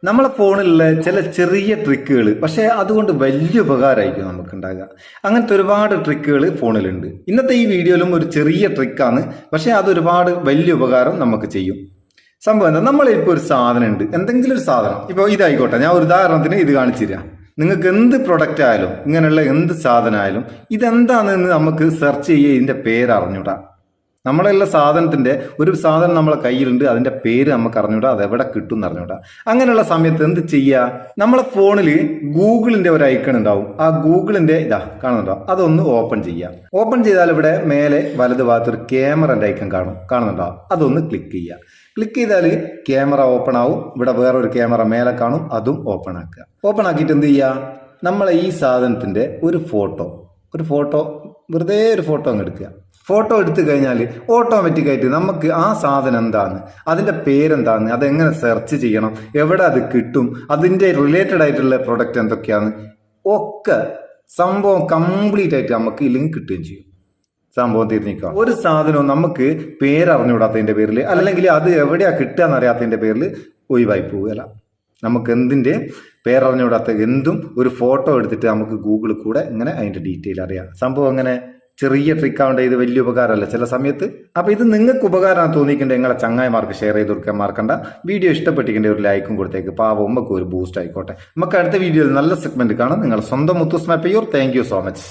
നമ്മളെ ഫോണിലുള്ള ചില ചെറിയ ട്രിക്കുകൾ പക്ഷെ അതുകൊണ്ട് വലിയ ഉപകാരമായിരിക്കും നമുക്ക് ഉണ്ടാകുക. അങ്ങനത്തെ ഒരുപാട് ട്രിക്കുകൾ ഫോണിലുണ്ട്. ഇന്നത്തെ ഈ വീഡിയോയിലും ഒരു ചെറിയ ട്രിക്കാണ്, പക്ഷെ അത് ഒരുപാട് വലിയ ഉപകാരം നമുക്ക് ചെയ്യും. സംഭവം എന്താ, നമ്മളിപ്പോൾ ഒരു സാധനം ഉണ്ട്, എന്തെങ്കിലും ഒരു സാധനം, ഇപ്പോൾ ഇതായിക്കോട്ടെ, ഞാൻ ഒരു ഉദാഹരണത്തിന് ഇത് കാണിച്ചു തരാം. നിങ്ങൾക്ക് എന്ത് പ്രൊഡക്റ്റ് ആയാലും ഇങ്ങനെയുള്ള എന്ത് സാധനമായാലും ഇതെന്താണെന്ന് നമുക്ക് സെർച്ച് ചെയ്യുക, ഇതിന്റെ പേര് അറിഞ്ഞൂടാ. നമ്മളെല്ലാം സാധനത്തിന്റെ ഒരു സാധനം നമ്മളെ കയ്യിലുണ്ട്, അതിന്റെ പേര് നമുക്ക് അറിഞ്ഞൂടാ, അത് എവിടെ കിട്ടും എന്ന് അറിഞ്ഞൂടാ. അങ്ങനെയുള്ള സമയത്ത് എന്ത് ചെയ്യുക, നമ്മളെ ഫോണിൽ ഗൂഗിളിന്റെ ഒരു ഐക്കൺ ഉണ്ടാവും. ആ ഗൂഗിളിന്റെ ഇതാ കാണുന്നുണ്ടോ, അതൊന്ന് ഓപ്പൺ ചെയ്യുക. ഓപ്പൺ ചെയ്താൽ ഇവിടെ മേലെ വലത് ഭാഗത്ത് ഒരു ക്യാമറന്റെ ഐക്കൺ കാണുന്നുണ്ടോ, അതൊന്ന് ക്ലിക്ക് ചെയ്യുക. ക്ലിക്ക് ചെയ്താൽ ക്യാമറ ഓപ്പൺ ആവും. ഇവിടെ വേറൊരു ക്യാമറ മേലെ കാണും, അതും ഓപ്പൺ ആക്കുക. ഓപ്പൺ ആക്കിയിട്ട് എന്ത് ചെയ്യുക, നമ്മളെ ഈ സാധനത്തിന്റെ ഒരു ഫോട്ടോ വെറുതെ ഒരു ഫോട്ടോ അങ്ങ് എടുക്കുക. ഫോട്ടോ എടുത്തു കഴിഞ്ഞാൽ ഓട്ടോമാറ്റിക്കായിട്ട് നമുക്ക് ആ സാധനം എന്താണ്, അതിന്റെ പേരെന്താണ്, അതെങ്ങനെ സെർച്ച് ചെയ്യണം, എവിടെ അത് കിട്ടും, അതിന്റെ റിലേറ്റഡ് ആയിട്ടുള്ള പ്രൊഡക്റ്റ് എന്തൊക്കെയാണ്, ഒക്കെ സംഭവം കംപ്ലീറ്റ് ആയിട്ട് നമുക്ക് ഈ ലിങ്ക് കിട്ടുകയും ചെയ്യും. സംഭവം തീർന്നിക്കുക. ഒരു സാധനവും നമുക്ക് പേരറിഞ്ഞുകൂടാത്തതിന്റെ പേരിൽ, അല്ലെങ്കിൽ അത് എവിടെയാ കിട്ടുക എന്നറിയാത്തതിന്റെ പേരിൽ ഒഴിവായി പോവുകയല്ല. നമുക്ക് എന്തിന്റെ പേരറിഞ്ഞുകൂടാത്ത എന്തും ഒരു ഫോട്ടോ എടുത്തിട്ട് നമുക്ക് ഗൂഗിളിൽ കൂടെ ഇങ്ങനെ അതിന്റെ ഡീറ്റെയിൽ അറിയാം. സംഭവം അങ്ങനെ ചെറിയ ട്രിക്ക് ആവേണ്ട, ഇത് വലിയ ഉപകാരമല്ല ചില സമയത്ത്. അപ്പൊ ഇത് നിങ്ങൾക്ക് ഉപകാരമാണ് തോന്നിക്കേണ്ടത്, നിങ്ങളെ ചങ്ങായിമാർക്ക് ഷെയർ ചെയ്ത് കൊടുക്കാൻ മറക്കണ്ട. വീഡിയോ ഇഷ്ടപ്പെട്ടിരിക്കേണ്ട ഒരു ലൈക്കും കൊടുത്തേക്ക്, പാവം നമുക്ക് ഒരു ബൂസ്റ്റ് ആയിക്കോട്ടെ. നമുക്ക് അടുത്ത വീഡിയോയിൽ നല്ല സെഗ്മെന്റ് കാണാം. നിങ്ങൾ സ്വന്തം മുത്തുസ്മ പയ്യൂർ. Thank you so much.